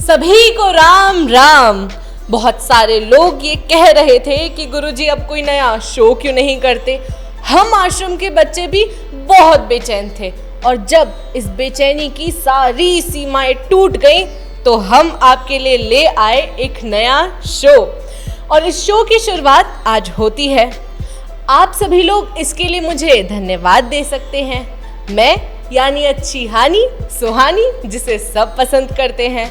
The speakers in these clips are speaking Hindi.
सभी को राम राम। बहुत सारे लोग ये कह रहे थे कि गुरुजी अब कोई नया शो क्यों नहीं करते। हम आश्रम के बच्चे भी बहुत बेचैन थे और जब इस बेचैनी की सारी सीमाएं टूट गईं तो हम आपके लिए ले आए एक नया शो और इस शो की शुरुआत आज होती है। आप सभी लोग इसके लिए मुझे धन्यवाद दे सकते हैं। मैं यानी अच्छी हानी सुहानी जिसे सब पसंद करते हैं,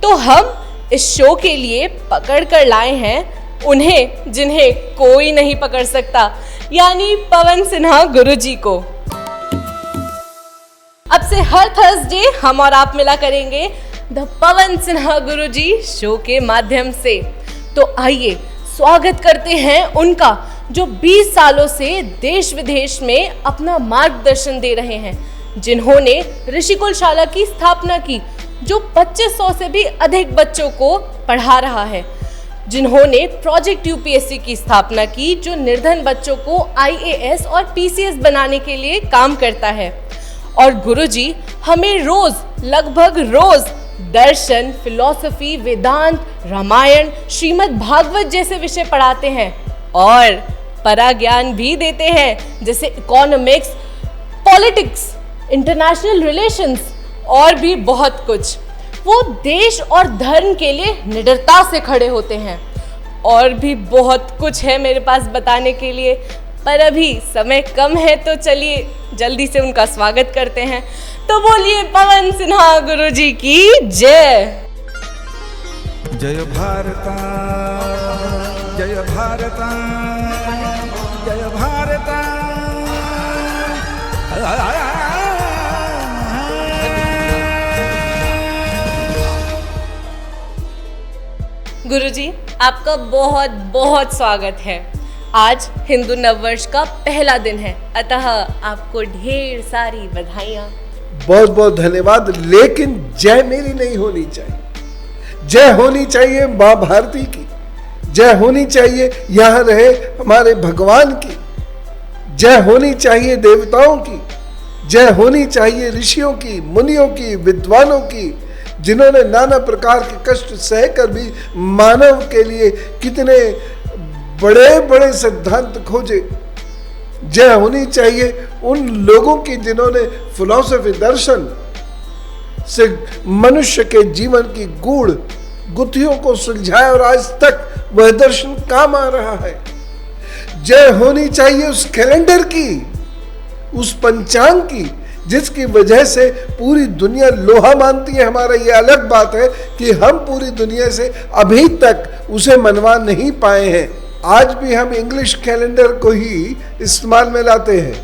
तो हम इस शो के लिए पकड़ कर लाए हैं उन्हें जिन्हें कोई नहीं पकड़ सकता, यानी पवन सिन्हा गुरुजी को। अब से हर थर्सडे हम और आप मिला करेंगे the Pawan Sinha Guruji show के माध्यम से। तो आइए स्वागत करते हैं उनका जो 20 सालों से देश विदेश में अपना मार्गदर्शन दे रहे हैं, जिन्होंने ऋषिकुल शाला की स्थापना की जो 2500 से भी अधिक बच्चों को पढ़ा रहा है, जिन्होंने प्रोजेक्ट यूपीएससी की स्थापना की जो निर्धन बच्चों को आईएएस और पीसीएस बनाने के लिए काम करता है। और गुरुजी हमें लगभग रोज दर्शन, फिलॉसफी, वेदांत, रामायण, श्रीमद् भागवत जैसे विषय पढ़ाते हैं और पराज्ञान भी देते हैं जैसे इकोनॉमिक्स, पॉलिटिक्स, इंटरनेशनल रिलेशंस और भी बहुत कुछ। वो देश और धर्म के लिए निडरता से खड़े होते हैं और भी बहुत कुछ है मेरे पास बताने के लिए, पर अभी समय कम है तो चलिए जल्दी से उनका स्वागत करते हैं। तो बोलिए पवन सिन्हा गुरुजी की जय। जय भारता जय भारता जय भारता। गुरुजी आपका बहुत बहुत स्वागत है। आज हिंदू नववर्ष का पहला दिन है, अतः आपको ढेर सारी बधाइयाँ। बहुत बहुत धन्यवाद। लेकिन जय मेरी नहीं होनी चाहिए, जय होनी चाहिए माँ भारती की, जय होनी चाहिए यहाँ रहे हमारे भगवान की, जय होनी चाहिए देवताओं की, जय होनी चाहिए ऋषियों की, मुनियों की, विद्वानों की, जिन्होंने नाना प्रकार के कष्ट सहकर भी मानव के लिए कितने बड़े बड़े सिद्धांत खोजे। जय होनी चाहिए उन लोगों की जिन्होंने फिलॉसफी, दर्शन से मनुष्य के जीवन की गूढ़ गुत्थियों को सुलझाया और आज तक वह दर्शन काम आ रहा है। जय होनी चाहिए उस कैलेंडर की, उस पंचांग की, जिसकी वजह से पूरी दुनिया लोहा मानती है। हमारा ये अलग बात है कि हम पूरी दुनिया से अभी तक उसे मनवा नहीं पाए हैं। आज भी हम इंग्लिश कैलेंडर को ही इस्तेमाल में लाते हैं,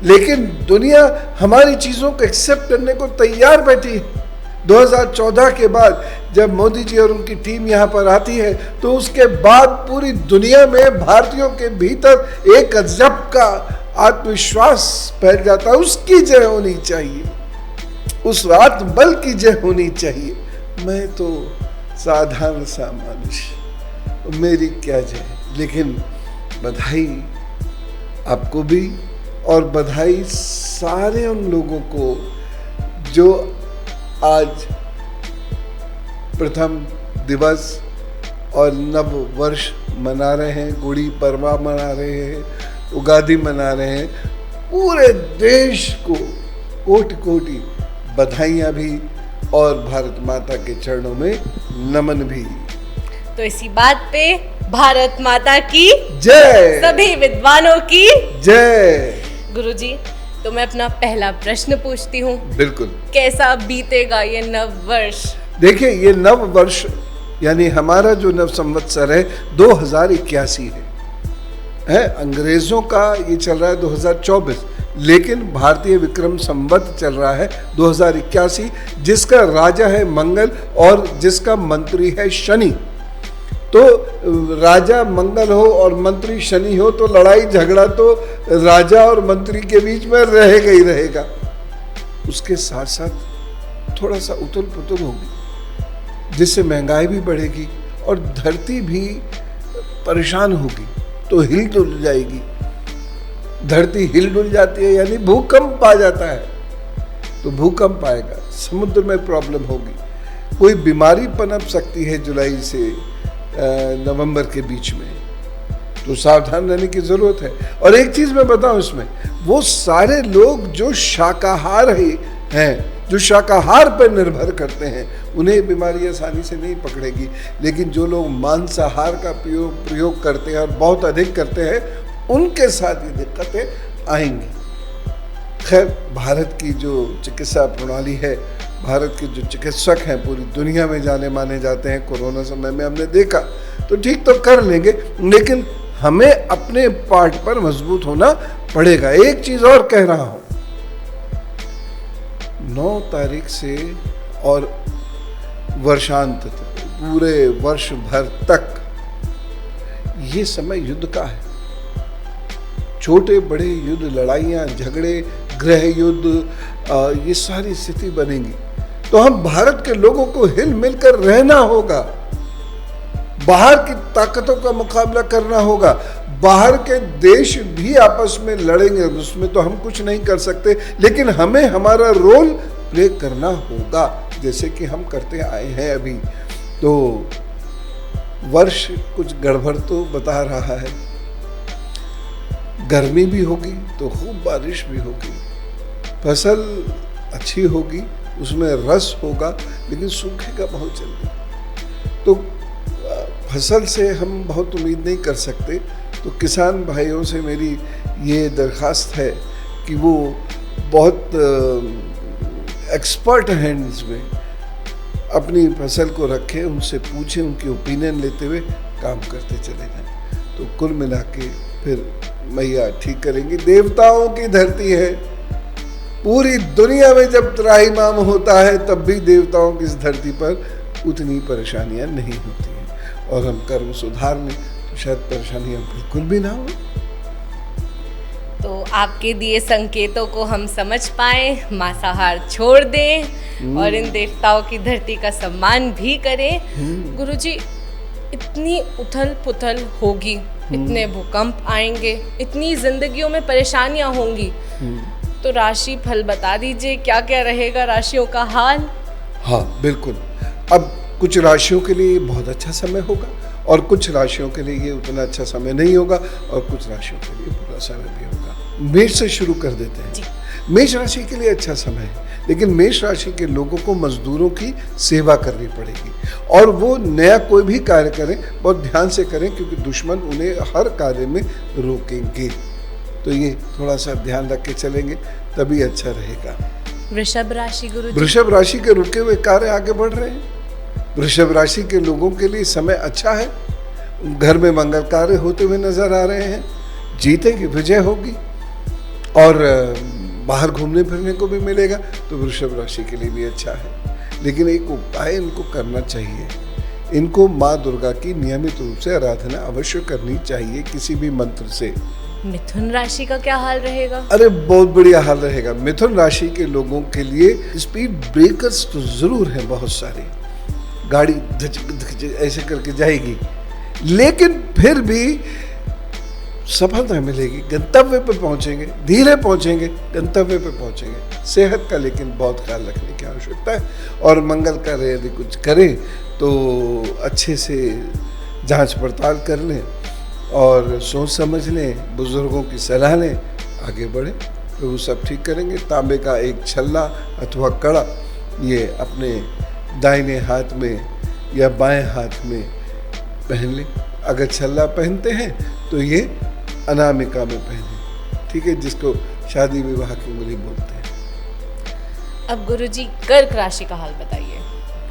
लेकिन दुनिया हमारी चीज़ों को एक्सेप्ट करने को तैयार बैठी है। 2014 के बाद जब मोदी जी और उनकी टीम यहाँ पर आती है तो उसके बाद पूरी दुनिया में भारतीयों के भीतर एक अजब का आत्मविश्वास फैल जाता है। उसकी जय होनी चाहिए, उस आत्मबल की जय होनी चाहिए। मैं तो साधारण सा मनुष्य, मेरी क्या जय, लेकिन बधाई आपको भी और बधाई सारे उन लोगों को जो आज प्रथम दिवस और नव वर्ष मना रहे हैं, गुड़ी पड़वा मना रहे हैं, उगादी मना रहे हैं। पूरे देश को कोटि कोटि बधाइयाँ भी और भारत माता के चरणों में नमन भी। तो इसी बात पे भारत माता की जय, सभी विद्वानों की जय। गुरुजी तो मैं अपना पहला प्रश्न पूछती हूँ। बिल्कुल। कैसा बीतेगा ये नव वर्ष? देखिए, ये नव वर्ष यानी हमारा जो नव संवत्सर है 2081 है। अंग्रेजों का ये चल रहा है 2024, लेकिन भारतीय विक्रम संवत चल रहा है 2081, जिसका राजा है मंगल और जिसका मंत्री है शनि। तो राजा मंगल हो और मंत्री शनि हो तो लड़ाई झगड़ा तो राजा और मंत्री के बीच में रहेगा ही रहेगा। उसके साथ साथ थोड़ा सा उथल पुथल होगी, जिससे महंगाई भी बढ़ेगी और धरती भी परेशान होगी, तो हिल डुल जाएगी। धरती हिल डुल जाती है यानी भूकंप आ जाता है, तो भूकंप आएगा, समुद्र में प्रॉब्लम होगी, कोई बीमारी पनप सकती है जुलाई से नवंबर के बीच में, तो सावधान रहने की जरूरत है। और एक चीज मैं बताऊं इसमें, वो सारे लोग जो शाकाहारी हैं, जो शाकाहार पर निर्भर करते हैं, उन्हें बीमारी आसानी से नहीं पकड़ेगी। लेकिन जो लोग मांसाहार का प्रयोग करते हैं और बहुत अधिक करते हैं, उनके साथ ये दिक्कतें आएंगी। खैर, भारत की जो चिकित्सा प्रणाली है, भारत के जो चिकित्सक हैं पूरी दुनिया में जाने माने जाते हैं, कोरोना समय में हमने देखा, तो ठीक तो कर लेंगे, लेकिन हमें अपने पार्ट पर मजबूत होना पड़ेगा। एक चीज और कह रहा हूं, 9 तारीख से और वर्षांत तक, पूरे वर्ष भर तक ये समय युद्ध का है। छोटे बड़े युद्ध, लड़ाइयाँ, झगड़े, गृह युद्ध, ये सारी स्थिति बनेगी। तो हम भारत के लोगों को हिल मिलकर रहना होगा, बाहर की ताकतों का मुकाबला करना होगा। बाहर के देश भी आपस में लड़ेंगे, उसमें तो हम कुछ नहीं कर सकते, लेकिन हमें हमारा रोल प्ले करना होगा, जैसे कि हम करते आए हैं अभी। तो वर्ष कुछ गड़बड़ तो बता रहा है, गर्मी भी होगी तो खूब बारिश भी होगी, फसल अच्छी होगी, उसमें रस होगा, लेकिन सूखेगा बहुत जल्दी। तो फसल से हम बहुत उम्मीद नहीं कर सकते। तो किसान भाइयों से मेरी ये दरख्वास्त है कि वो बहुत एक्सपर्ट हैं इसमें, अपनी फसल को रखें, उनसे पूछें, उनकी ओपिनियन लेते हुए काम करते चले जाएं। तो कुल मिला के फिर मैया ठीक करेंगी। देवताओं की धरती है, पूरी दुनिया में जब त्राहिमाम होता है तब भी देवताओं की इस धरती पर उतनी परेशानियां नहीं होती हैं। और हम कर्म सुधार लें तो शायद परेशानियां बिल्कुल भी ना हो। तो आपके दिए संकेतों को हम समझ पाए, मांसाहार छोड़ दें और इन देवताओं की धरती का सम्मान भी करें। गुरुजी, इतनी उथल पुथल होगी, इतने भूकंप आएंगे, इतनी जिंदगियों में परेशानियां होंगी, तो राशि फल बता दीजिए, क्या क्या रहेगा राशियों का हाल? हाँ बिल्कुल। अब कुछ राशियों के लिए बहुत अच्छा समय होगा और कुछ राशियों के लिए ये उतना अच्छा समय नहीं होगा और कुछ राशियों के लिए बुरा समय भी होगा। मेष से शुरू कर देते हैं। मेष राशि के लिए अच्छा समय है, लेकिन मेष राशि के लोगों को मजदूरों की सेवा करनी पड़ेगी और वो नया कोई भी कार्य करें बहुत ध्यान से करें, क्योंकि दुश्मन उन्हें हर कार्य में रोकेंगे। तो ये थोड़ा सा ध्यान रख के चलेंगे तभी अच्छा रहेगा। वृषभ राशि गुरुजी? वृषभ राशि के रुके हुए कार्य आगे बढ़ रहे हैं। वृषभ राशि के लोगों के लिए समय अच्छा है, घर में मंगल कार्य होते हुए नजर आ रहे हैं, जीतेंगे, विजय होगी और बाहर घूमने फिरने को भी मिलेगा, तो वृषभ राशि के लिए भी अच्छा है। लेकिन एक उपाय इनको करना चाहिए, इनको माँ दुर्गा की नियमित रूप से आराधना अवश्य करनी चाहिए किसी भी मंत्र से। मिथुन राशि का क्या हाल रहेगा? अरे बहुत बढ़िया हाल रहेगा। मिथुन राशि के लोगों के लिए स्पीड ब्रेकर्स तो जरूर हैं बहुत सारे, गाड़ी ऐसे करके जाएगी, लेकिन फिर भी सफलता मिलेगी, गंतव्य पे पहुंचेंगे, धीरे पहुंचेंगे, गंतव्य पे पहुंचेंगे। सेहत का लेकिन बहुत ख्याल रखने की आवश्यकता है और मंगल कार्य यदि कुछ करें तो अच्छे से जांच पड़ताल कर लें और सोच समझ लें, बुजुर्गों की सलाह लें, आगे बढ़ें तो वो सब ठीक करेंगे। तांबे का एक छल्ला अथवा कड़ा ये अपने दाहिने हाथ में या बाएं हाथ में पहन लें। अगर छल्ला पहनते हैं तो ये अनामिका में पहने, ठीक है, जिसको शादी विवाह की उंगली बोलते हैं। अब गुरुजी कर्क राशि का हाल बताइए।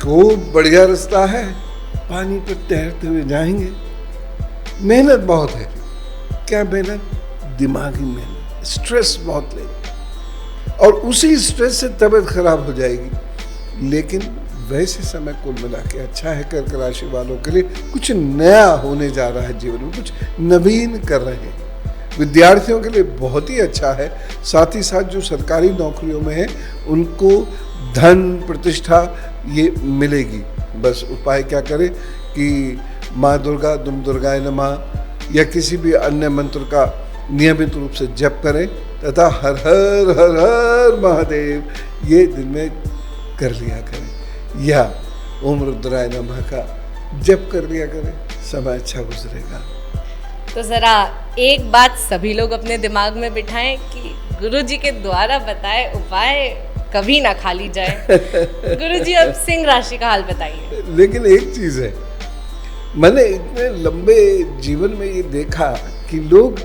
खूब बढ़िया रास्ता है, पानी पर तैरते हुए जाएंगे। मेहनत बहुत है। क्या मेहनत? दिमागी मेहनत, स्ट्रेस बहुत लेंगे और उसी स्ट्रेस से तबीयत खराब हो जाएगी। लेकिन वैसे समय कुल मिला के अच्छा है कर्क राशि वालों के लिए। कुछ नया होने जा रहा है जीवन में, कुछ नवीन कर रहे हैं। विद्यार्थियों के लिए बहुत ही अच्छा है। साथ ही साथ जो सरकारी नौकरियों में है उनको धन प्रतिष्ठा ये मिलेगी। बस उपाय क्या करें कि माँ दुर्गा, दुम दुर्गाय नमः या किसी भी अन्य मंत्र का नियमित रूप से जप करें तथा हर हर हर हर महादेव ये दिन में कर लिया करें। या ओम रुद्राय नमः का जप कर लिया करें, समय अच्छा गुजरेगा। तो जरा एक बात सभी लोग अपने दिमाग में बिठाएं कि गुरुजी के द्वारा बताए उपाय कभी ना खाली जाए। गुरुजी अब सिंह राशि का हाल बताइए। लेकिन एक चीज है, मैंने इतने लंबे जीवन में ये देखा कि लोग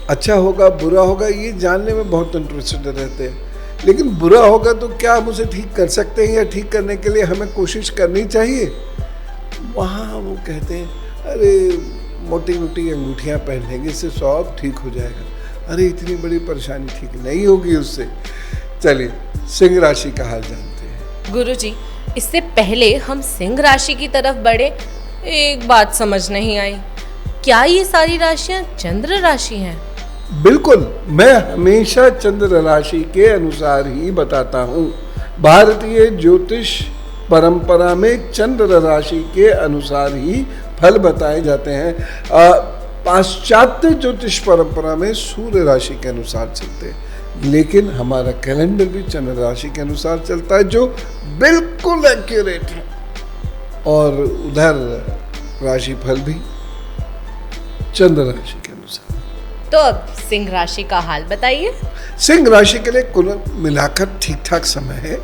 अच्छा होगा बुरा होगा ये जानने में बहुत इंटरेस्टेड रहते हैं, लेकिन बुरा होगा तो क्या हम उसे ठीक कर सकते हैं या ठीक करने के लिए हमें कोशिश करनी चाहिए। वहाँ वो कहते हैं अरे मोटी मोटी अंगूठियाँ पहन लेंगे इससे सब ठीक हो जाएगा। अरे इतनी बड़ी परेशानी ठीक नहीं होगी उससे। चलिए सिंह राशि का हाल जानते हैं। गुरुजी, इससे पहले हम सिंह राशि की तरफ बढ़े, एक बात समझ नहीं आई, क्या ये सारी राशियां चंद्र राशि हैं? बिल्कुल, मैं हमेशा चंद्र राशि के अनुसार ही बताता हूँ। भारतीय ज्योतिष परंपरा में चंद्र राशि के अनुसार ही फल बताए जाते हैं। पाश्चात्य ज्योतिष परंपरा में सूर्य राशि के अनुसार चलते हैं, लेकिन हमारा कैलेंडर भी चंद्र राशि के अनुसार चलता है जो बिल्कुल एक्यूरेट है। और उधर राशिफल भी चंद्र राशि के अनुसार। तो अब सिंह राशि का हाल बताइए। सिंह राशि के लिए कुल मिलाकर ठीक ठाक समय है।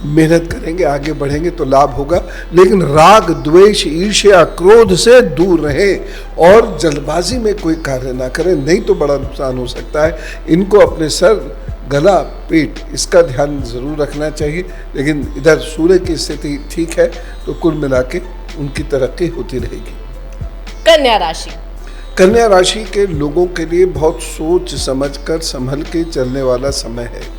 मेहनत करेंगे आगे बढ़ेंगे तो लाभ होगा, लेकिन राग द्वेष ईर्ष्या क्रोध से दूर रहे और जल्दबाजी में कोई कार्य ना करें, नहीं तो बड़ा नुकसान हो सकता है। इनको अपने सर गला पेट इसका ध्यान जरूर रखना चाहिए। लेकिन इधर सूर्य की स्थिति ठीक है तो कुल मिला के उनकी तरक्की होती रहेगी। कन्या राशि। कन्या राशि के लोगों के लिए बहुत सोच समझकर संभल के चलने वाला समय है।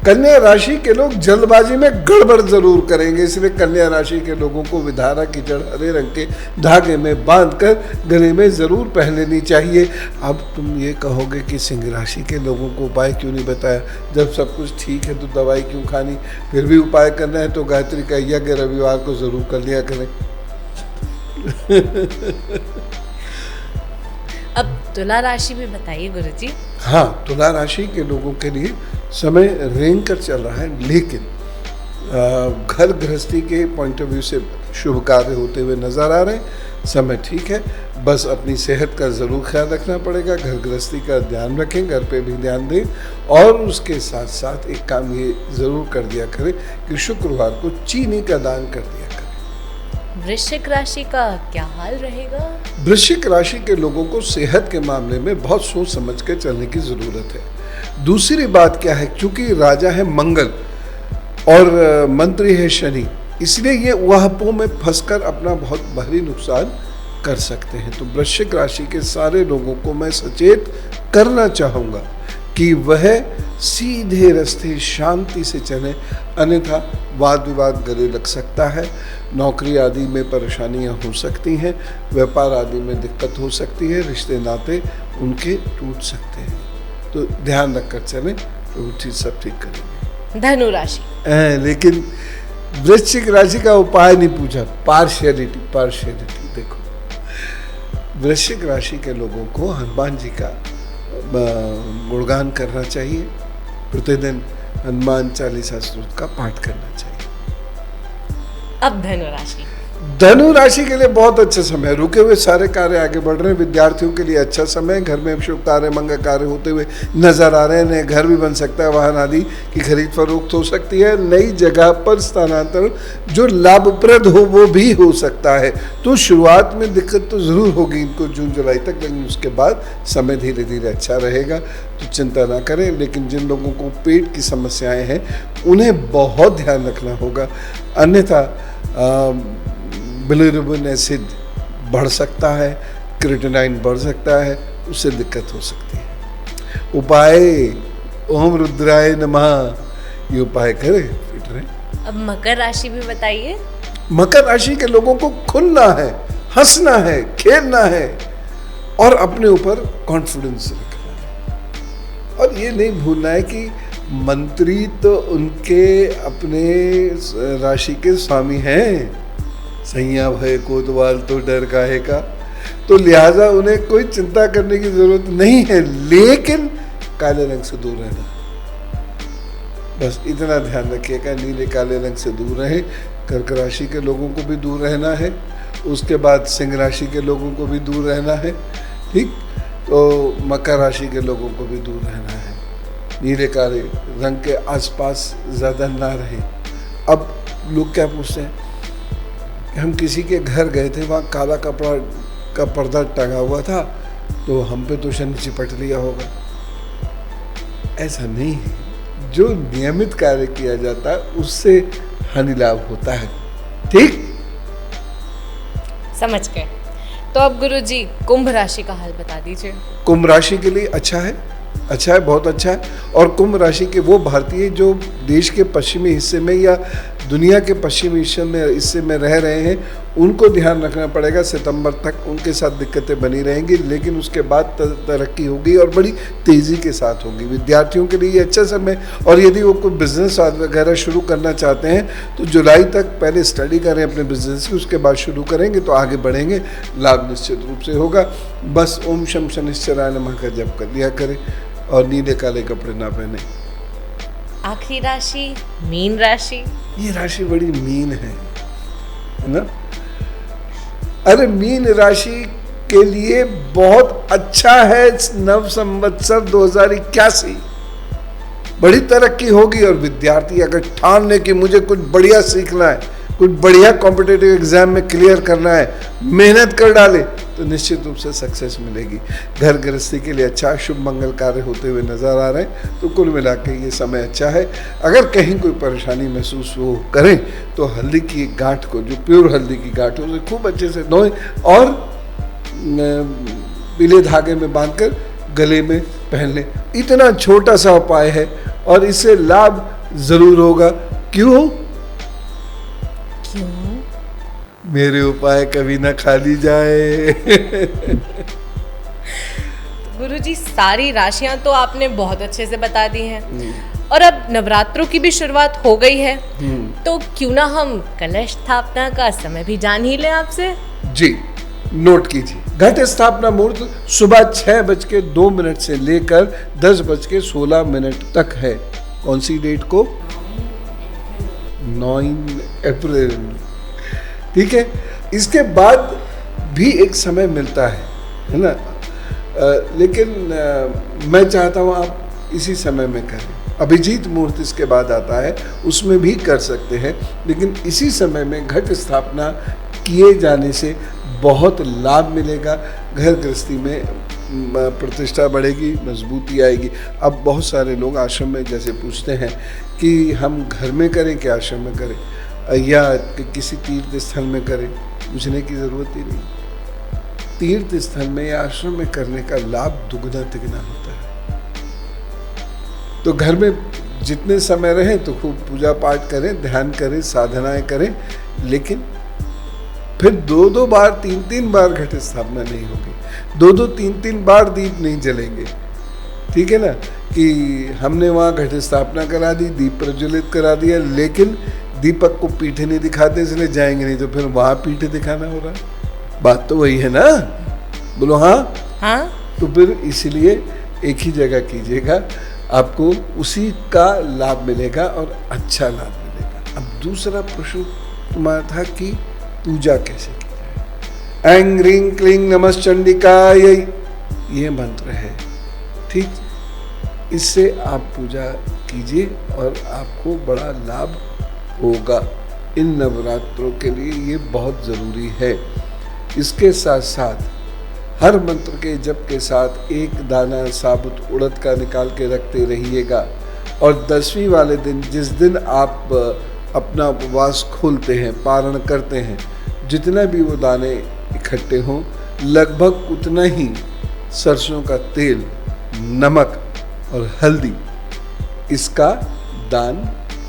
कन्या राशि के लोग जल्दबाजी में गड़बड़ जरूर करेंगे, इसलिए कन्या राशि के लोगों को विधारा की जड़ हरे रंग के धागे में बांधकर गले में जरूर पहन लेनी चाहिए। अब तुम ये कहोगे कि सिंह राशि के लोगों को उपाय क्यों नहीं बताया, जब सब कुछ ठीक है तो दवाई क्यों खानी। फिर भी उपाय करना है तो गायत्री का यज्ञ रविवार को जरूर कर लिया करें। अब तुला राशि भी बताइए गुरुजी। हाँ, तुला राशि के लोगों के लिए समय रेंग कर चल रहा है, लेकिन घर गृहस्थी के पॉइंट ऑफ व्यू से शुभ कार्य होते हुए नजर आ रहे हैं। समय ठीक है, बस अपनी सेहत का ज़रूर ख्याल रखना पड़ेगा। घर गृहस्थी का ध्यान रखें, घर पे भी ध्यान दें, और उसके साथ साथ एक काम ये ज़रूर कर दिया करें कि शुक्रवार को चीनी का दान कर दिया करें। वृश्चिक राशि का क्या हाल रहेगा? वृश्चिक राशि के लोगों को सेहत के मामले में बहुत सोच समझ कर चलने की ज़रूरत है। दूसरी बात क्या है, क्योंकि राजा है मंगल और मंत्री है शनि, इसलिए ये उहापों में फंसकर अपना बहुत भारी नुकसान कर सकते हैं। तो वृश्चिक राशि के सारे लोगों को मैं सचेत करना चाहूँगा कि वह सीधे रास्ते शांति से चलें, अन्यथा वाद विवाद गले लग सकता है। नौकरी आदि में परेशानियां हो सकती हैं, व्यापार आदि में दिक्कत हो सकती है, रिश्ते नाते उनके टूट सकते हैं। तो ध्यान रखकर चलें तो चीज़ सब ठीक करेंगे। धनु राशि। लेकिन वृश्चिक राशि का उपाय नहीं पूछा। पार्शियलिटी देखो, वृश्चिक राशि के लोगों को हनुमान जी का गुणगान करना चाहिए। प्रतिदिन हनुमान चालीसा स्तोत्र का पाठ करना चाहिए। अब धनु राशि। धनु राशि के लिए बहुत अच्छा समय है। रुके हुए सारे कार्य आगे बढ़ रहे हैं। विद्यार्थियों के लिए अच्छा समय है। घर में शुभ कार्य मंगल कार्य होते हुए नजर आ रहे हैं। नए घर भी बन सकता है, वाहन आदि की खरीद फरोख्त हो सकती है। नई जगह पर स्थानांतरण जो लाभप्रद हो वो भी हो सकता है। तो शुरुआत में दिक्कत तो जरूर होगी इनको जून जुलाई तक, लेकिन उसके बाद समय धीरे धीरे अच्छा रहेगा, तो चिंता ना करें। लेकिन जिन लोगों को पेट की समस्याएं हैं उन्हें बहुत ध्यान रखना होगा, अन्यथा बिलिरुबिन एसिड बढ़ सकता है, क्रिएटिनाइन बढ़ सकता है, उससे दिक्कत हो सकती है। उपाय ओम रुद्राय नमः, ये उपाय करें, फिट रहें। अब मकर राशि भी बताइए। मकर राशि के लोगों को खुलना है, हंसना है, खेलना है और अपने ऊपर कॉन्फिडेंस रखना है। और ये नहीं भूलना है कि मंत्री तो उनके अपने राशि के स्वामी हैं। सैया भय कोतवाल तो डर काहे का, तो लिहाजा उन्हें कोई चिंता करने की जरूरत नहीं है, लेकिन काले रंग से दूर रहना, बस इतना ध्यान रखिएगा। नीले काले रंग से दूर रहें। कर्क राशि के लोगों को भी दूर रहना है, उसके बाद सिंह राशि के लोगों को भी दूर रहना है, ठीक। तो मकर राशि के लोगों को भी दूर रहना है, नीले काले रंग के आसपास ज़्यादा ना रहे। अब लोग क्या पूछते हैं कि हम किसी के घर गए थे, वहाँ काला कपड़ा का पर्दा टंगा हुआ था, तो हम पे तो शनि चिपट लिया होगा। ऐसा नहीं है, जो नियमित कार्य किया जाता है उससे हानि लाभ होता है, ठीक। समझ गए। तो अब गुरुजी कुंभ राशि का हाल बता दीजिए। कुंभ राशि के लिए अच्छा है, अच्छा है, बहुत अच्छा है। और कुंभ राशि के वो भारतीय जो देश के पश्चिमी हिस्से में या दुनिया के पश्चिमी हिस्से में रह रहे हैं, उनको ध्यान रखना पड़ेगा। सितंबर तक उनके साथ दिक्कतें बनी रहेंगी, लेकिन उसके बाद तरक्की होगी और बड़ी तेज़ी के साथ होगी। विद्यार्थियों के लिए ये अच्छा समय, और यदि वो कोई बिजनेस वगैरह शुरू करना चाहते हैं तो जुलाई तक पहले स्टडी करें अपने बिजनेस की, उसके बाद शुरू करेंगे तो आगे बढ़ेंगे, लाभ निश्चित रूप से होगा। बस ओम शम शनिश्चराय नमः का जप कर लिया करें और नीले काले कपड़े ना पहने। आखिरी राशि मीन राशि। ये राशि बड़ी मीन है ना। अरे मीन राशि के लिए बहुत अच्छा है नव संवत्सर 2081, बड़ी तरक्की होगी। और विद्यार्थी अगर ठान ले कि मुझे कुछ बढ़िया सीखना है, कुछ बढ़िया कॉम्पिटिटिव एग्जाम में क्लियर करना है, मेहनत कर डाले तो निश्चित रूप से सक्सेस मिलेगी। घर गृहस्थी के लिए अच्छा शुभ मंगल कार्य होते हुए नजर आ रहे हैं। तो कुल मिला के ये समय अच्छा है। अगर कहीं कोई परेशानी महसूस वो करें तो हल्दी की गांठ को, जो प्योर हल्दी की गांठ है, उसे खूब अच्छे से धोएं और पीले धागे में बांधकर गले में पहन लें। इतना छोटा सा उपाय है और इससे लाभ जरूर होगा। क्यों? मेरे उपाय कभी ना खाली जाए। गुरुजी सारी राशियां तो आपने बहुत अच्छे से बता दी हैं, और अब नवरात्रों की भी शुरुआत हो गई है, तो क्यों ना हम कलश स्थापना का समय भी जान ही लें आपसे। जी, नोट कीजिए। घट स्थापना मुहूर्त सुबह 6:02 से लेकर 10:16 तक है। कौन सी डेट को? 9 अप्रैल, ठीक है। इसके बाद भी एक समय मिलता है ना, लेकिन मैं चाहता हूँ आप इसी समय में करें। अभिजीत मुहूर्त इसके बाद आता है, उसमें भी कर सकते हैं, लेकिन इसी समय में घट स्थापना किए जाने से बहुत लाभ मिलेगा। घर गृहस्थी में प्रतिष्ठा बढ़ेगी, मजबूती आएगी। अब बहुत सारे लोग आश्रम में जैसे पूछते हैं कि हम घर में करें कि आश्रम में करें या किसी तीर्थ स्थल में करें, पूछने की ज़रूरत ही नहीं। तीर्थ स्थल में या आश्रम में करने का लाभ दुगना तिगना होता है। तो घर में जितने समय रहें तो खूब पूजा पाठ करें, ध्यान करें, साधनाएं करें, लेकिन फिर 2-2 बार 3-3 बार घट स्थापना नहीं होगी। 2-2 3-3 बार दीप नहीं जलेंगे, ठीक है ना। कि हमने वहाँ घट स्थापना करा दी, दीप प्रज्वलित करा दिया, लेकिन दीपक को पीठे नहीं दिखाते इसलिए जाएंगे नहीं, तो फिर वहाँ पीठे दिखाना हो रहा। बात तो वही है ना, बोलो हाँ। हाँ, तो फिर इसलिए एक ही जगह कीजिएगा, आपको उसी का लाभ मिलेगा और अच्छा लाभ मिलेगा। अब दूसरा प्रश्न तुम्हारा था कि पूजा कैसे की जाए। ऐं ह्रीं क्लीं नमश्चंडिकायै, ये मंत्र है, ठीक। इससे आप पूजा कीजिए और आपको बड़ा लाभ होगा। इन नवरात्रों के लिए ये बहुत ज़रूरी है। इसके साथ साथ हर मंत्र के जप के साथ एक दाना साबुत उड़द का निकाल के रखते रहिएगा। और 10वीं वाले दिन, जिस दिन आप अपना उपवास खोलते हैं, पारण करते हैं, जितना भी वो दाने इकट्ठे हों, लगभग उतना ही सरसों का तेल, नमक और हल्दी, इसका दान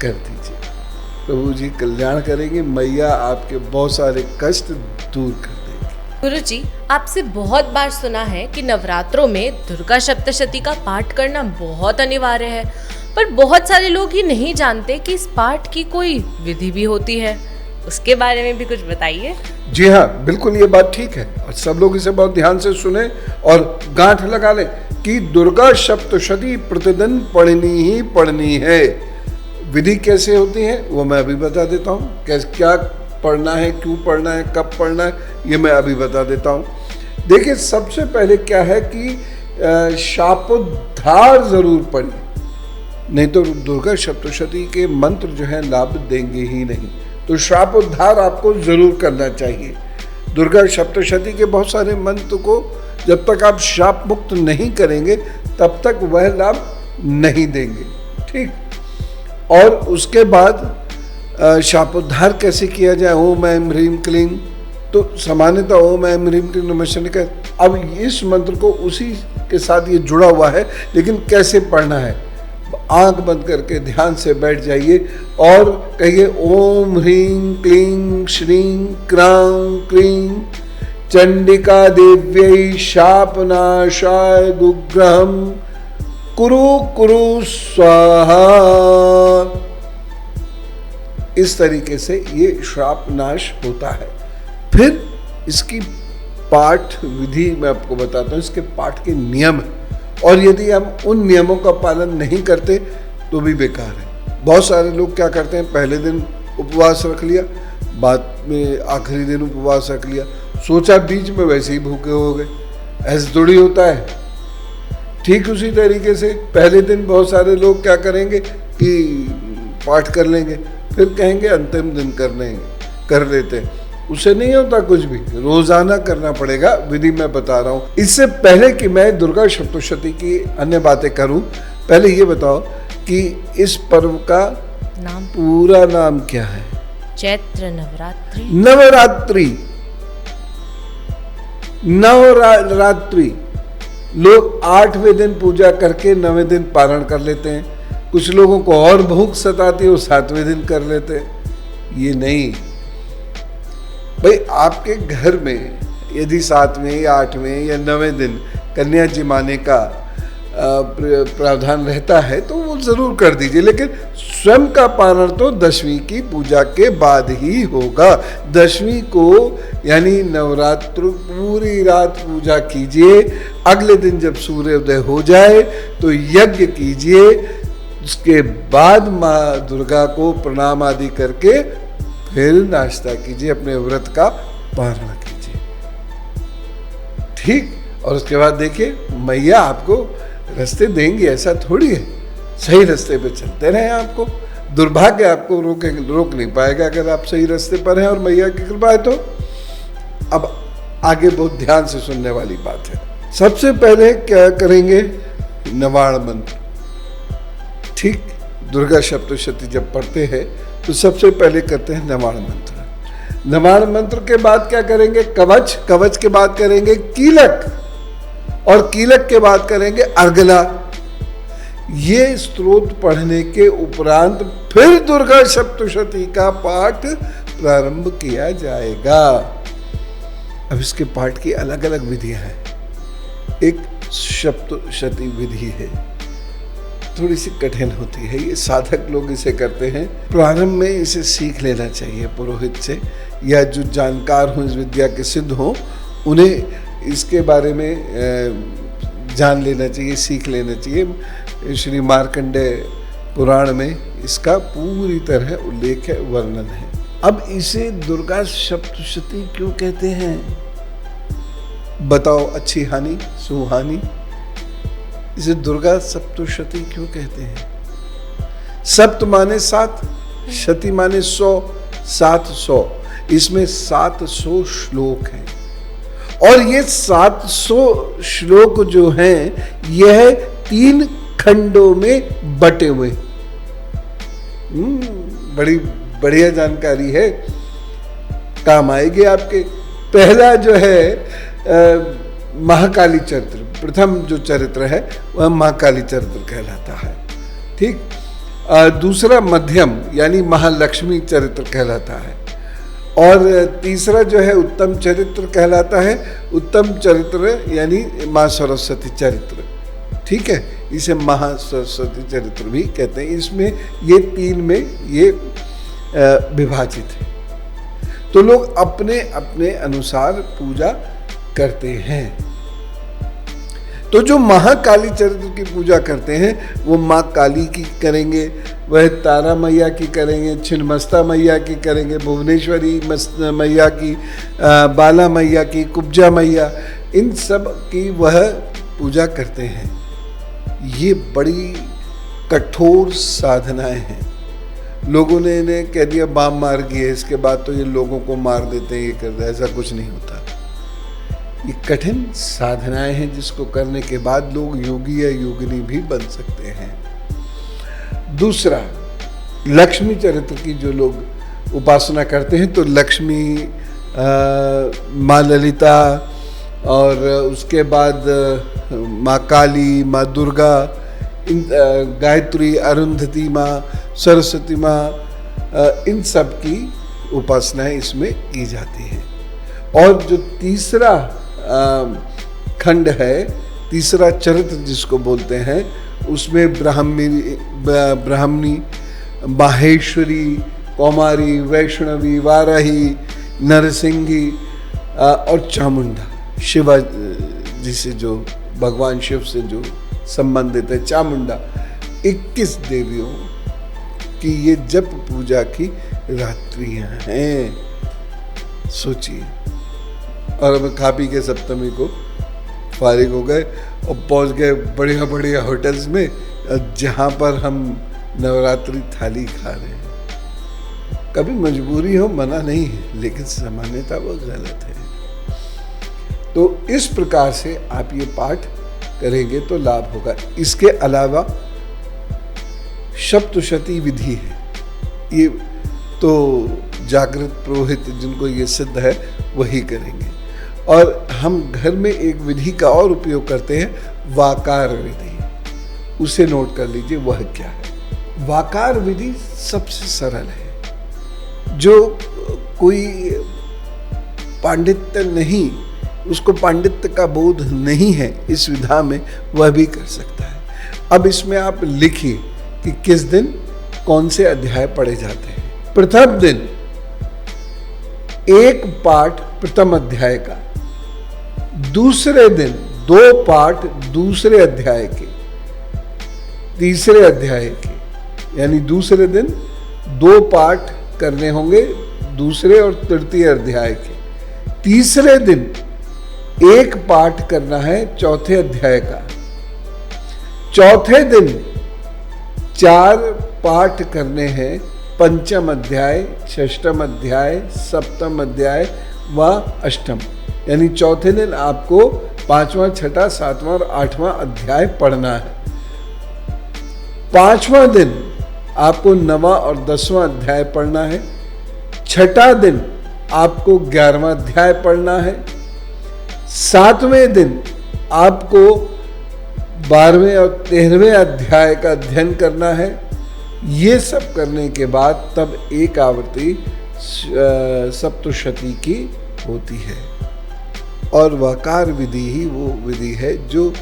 कर दीजिए। प्रभु जी कल्याण करेंगे, मैया आपके बहुत सारे कष्ट दूर कर देंगे। गुरुजी, आपसे बहुत बार सुना है कि नवरात्रों में दुर्गा सप्तशती का पाठ करना बहुत अनिवार्य है, पर बहुत सारे लोग ये नहीं जानते कि इस पाठ की कोई विधि भी होती है। उसके बारे में भी कुछ बताइए। जी हाँ, बिल्कुल ये बात ठीक है और सब लोग इसे बहुत ध्यान से सुने और गांठ लगा लें कि दुर्गा सप्तशती प्रतिदिन पढ़नी ही पढ़नी है। विधि कैसे होती है वो मैं अभी बता देता हूँ। क्या पढ़ना है, क्यों पढ़ना है, कब पढ़ना है, ये मैं अभी बता देता हूँ। देखिए, सबसे पहले क्या है कि शापोद्धार जरूर पढ़िए, नहीं तो दुर्गा सप्तशती के मंत्र जो है लाभ देंगे ही नहीं। तो शापोद्धार आपको जरूर करना चाहिए। दुर्गा सप्तशती के बहुत सारे मंत्र को जब तक आप शाप मुक्त नहीं करेंगे तब तक वह लाभ नहीं देंगे। ठीक, और उसके बाद शापोद्धार कैसे किया जाए, ओम ऐं ह्रीं क्लीं, तो सामान्यतः ओम ऐं ह्रीं क्लीं नमः शनिकाय। अब इस मंत्र को उसी के साथ ये जुड़ा हुआ है, लेकिन कैसे पढ़ना है, आंख बंद करके ध्यान से बैठ जाइए और कहिए ओम ह्रीं क्लीं श्रीं क्रां क्रीं चंडिका देव्यै शापनाशाय दुग्रहम कुरु कुरु स्वाहा। इस तरीके से ये श्राप नाश होता है। फिर इसकी पाठ विधि मैं आपको बताता हूँ, इसके पाठ के नियम, और यदि हम उन नियमों का पालन नहीं करते तो भी बेकार है। बहुत सारे लोग क्या करते हैं, पहले दिन उपवास रख लिया, बाद में आखिरी दिन उपवास रख लिया, सोचा बीच में वैसे ही भूखे हो गए। ऐसे थोड़ी होता है। ठीक उसी तरीके से पहले दिन बहुत सारे लोग क्या करेंगे कि पाठ कर लेंगे, फिर कहेंगे अंतिम दिन कर लेते हैं। उससे नहीं होता कुछ भी, रोजाना करना पड़ेगा। विधि मैं बता रहा हूँ। इससे पहले कि मैं दुर्गा सप्तशती की अन्य बातें करूं, पहले ये बताओ कि इस पर्व का नाम, पूरा नाम क्या है? चैत्र नवरात्रि। नवरात्रि लोग 8वें दिन पूजा करके 9वें दिन पारण कर लेते हैं। कुछ लोगों को और भूख सताती है, वो 7वें दिन कर लेते हैं। ये नहीं भाई, आपके घर में यदि 7वें या 8वें या 9वें दिन कन्या जिमाने का प्रावधान रहता है तो वो जरूर कर दीजिए, लेकिन स्वयं का पारण तो 10वीं की पूजा के बाद ही होगा। 10वीं को यानी नवरात्र पूरी रात पूजा कीजिए। अगले दिन जब सूर्योदय हो जाए तो यज्ञ कीजिए। उसके बाद माँ दुर्गा को प्रणाम आदि करके फिर नाश्ता कीजिए, अपने व्रत का पारण कीजिए। ठीक, और उसके बाद देखिए मैया आपको रास्ते देंगी, ऐसा थोड़ी है। सही रास्ते पे चलते रहें। आपको दुर्भाग्य आपको रोक नहीं पाएगा अगर आप सही रास्ते पर हैं और मैया की कृपा है तो। अब आगे बहुत ध्यान से सुनने वाली बात है। सबसे पहले क्या करेंगे, नवाण मंत्र। ठीक, दुर्गा सप्तशती जब पढ़ते हैं तो सबसे पहले करते हैं नवाण मंत्र। नवाण मंत्र के बाद क्या करेंगे, कवच। कवच के बाद करेंगे कीलक, और कीलक के बाद करेंगे अर्गला। ये स्तोत्र पढ़ने के उपरांत फिर दुर्गा सप्तशती का पाठ प्रारंभ किया जाएगा। अब इसके पाठ की अलग अलग विधियां हैं। एक सप्तशती विधि है, थोड़ी सी कठिन होती है, ये साधक लोग इसे करते हैं। प्रारंभ में इसे सीख लेना चाहिए पुरोहित से, या जो जानकार हो इस विद्या के, सिद्ध हो, उन्हें इसके बारे में जान लेना चाहिए, सीख लेना चाहिए। श्री मार्कंडेय पुराण में इसका पूरी तरह उल्लेख है, वर्णन है। अब इसे दुर्गा सप्तशती क्यों कहते हैं, बताओ अच्छी हानि सुहानी। इसे दुर्गा सप्तशती क्यों कहते हैं? सप्त माने 7, शती माने 100, 700। इसमें 700 श्लोक हैं, और ये 700 श्लोक जो हैं यह 3 खंडों में बटे हुए। बड़ी बढ़िया जानकारी है, काम आएगी आपके। पहला जो है महाकाली चरित्र, प्रथम जो चरित्र है वह महाकाली चरित्र कहलाता है। ठीक, दूसरा मध्यम यानी महालक्ष्मी चरित्र कहलाता है, और तीसरा जो है उत्तम चरित्र कहलाता है। उत्तम चरित्र यानी माँ सरस्वती चरित्र। ठीक है, इसे महासरस्वती चरित्र भी कहते हैं। इसमें ये 3 में ये विभाजित है। तो लोग अपने अपने अनुसार पूजा करते हैं। तो जो महाकाली चरित्र की पूजा करते हैं वो माँ काली की करेंगे, वह तारा मैया की करेंगे, छिन्नमस्ता मैया की करेंगे, भुवनेश्वरी मैया की, बाला मैया की, कुब्जा मैया, इन सब की वह पूजा करते हैं। ये बड़ी कठोर साधनाएं हैं। लोगों ने इन्हें कह दिया बाम मार गए, इसके बाद तो ये लोगों को मार देते हैं, ये करते हैं, ऐसा कुछ नहीं होता। ये कठिन साधनाएं हैं जिसको करने के बाद लोग योगी या योगिनी भी बन सकते हैं। दूसरा, लक्ष्मी चरित्र की जो लोग उपासना करते हैं तो लक्ष्मी, माँ ललिता और उसके बाद माँ काली, माँ दुर्गा, गायत्री, अरुंधति माँ, सरस्वती माँ, इन सब की उपासनाएं इसमें की जाती है। और जो तीसरा खंड है, तीसरा चरित्र जिसको बोलते हैं, उसमें ब्राह्मणी, माहेश्वरी, कौमारी, वैष्णवी, वाराही, नरसिंही और चामुंडा, शिवा जिसे जो भगवान शिव से जो संबंधित है, चामुंडा, 21 देवियों की ये जप पूजा की रात्रियां हैं। सोचिए। और हम खा पी के सप्तमी को फारिग हो गए और पहुंच गए बढ़िया बढ़िया होटल्स में, जहां पर हम नवरात्रि थाली खा रहे हैं। कभी मजबूरी हो, मना नहीं है, लेकिन सामान्यता वो गलत है। तो इस प्रकार से आप ये पाठ करेंगे तो लाभ होगा। इसके अलावा सप्तशती विधि है, ये तो जागृत पुरोहित जिनको ये सिद्ध है वही करेंगे। और हम घर में एक विधि का और उपयोग करते हैं, वाकार विधि। उसे नोट कर लीजिए, वह क्या है। वाकार विधि सबसे सरल है। जो कोई पांडित्य नहीं, उसको पांडित्य का बोध नहीं है इस विधा में, वह भी कर सकता है। अब इसमें आप लिखिए कि किस दिन कौन से अध्याय पढ़े जाते हैं। प्रथम दिन एक पाठ प्रथम अध्याय का, दूसरे दिन 2 पाठ दूसरे अध्याय के, तीसरे अध्याय के, यानी दूसरे दिन 2 पाठ करने होंगे दूसरे और तृतीय अध्याय के। तीसरे दिन 1 पाठ करना है चौथे अध्याय का। चौथे दिन 4 पाठ करने हैं पंचम अध्याय, षष्ठम अध्याय, सप्तम अध्याय व अष्टम। यानी चौथे दिन आपको 5वां, 6वां, 7वां और 8वां अध्याय पढ़ना है। 5वां दिन आपको 9वां और 10वां अध्याय पढ़ना है। 6ठा दिन आपको 11वां अध्याय पढ़ना है। 7वें दिन आपको 12वें और 13वें अध्याय का अध्ययन करना है। ये सब करने के बाद तब एक आवर्ती सप्तशती की होती है। और वाकार विधि ही वो विधि है जो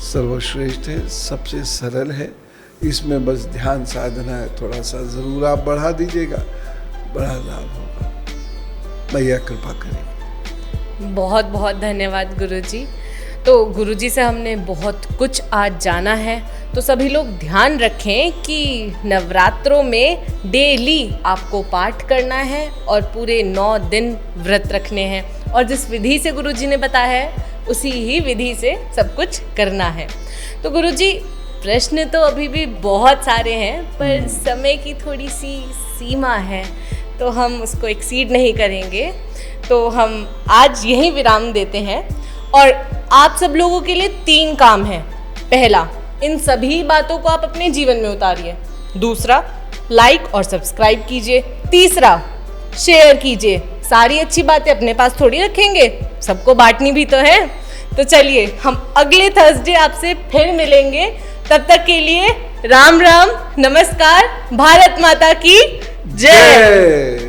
सर्वश्रेष्ठ है, सबसे सरल है। इसमें बस ध्यान साधना है, थोड़ा सा जरूर आप बढ़ा दीजिएगा, बड़ा लाभ होगा। मैया कृपा करेगी। बहुत बहुत धन्यवाद गुरुजी। तो गुरुजी से हमने बहुत कुछ आज जाना है। तो सभी लोग ध्यान रखें कि नवरात्रों में डेली आपको पाठ करना है और पूरे 9 दिन व्रत रखने हैं, और जिस विधि से गुरुजी ने बताया है उसी ही विधि से सब कुछ करना है। तो गुरुजी, प्रश्न तो अभी भी बहुत सारे हैं, पर समय की थोड़ी सी सीमा है, तो हम उसको एक्सीड नहीं करेंगे। तो हम आज यहीं विराम देते हैं। और आप सब लोगों के लिए 3 काम हैं। पहला, इन सभी बातों को आप अपने जीवन में उतारिए। दूसरा, लाइक और सब्सक्राइब कीजिए। तीसरा, शेयर कीजिए। सारी अच्छी बातें अपने पास थोड़ी रखेंगे, सबको बांटनी भी तो है। तो चलिए, हम अगले थर्सडे आपसे फिर मिलेंगे। तब तक के लिए राम राम, नमस्कार, भारत माता की जय।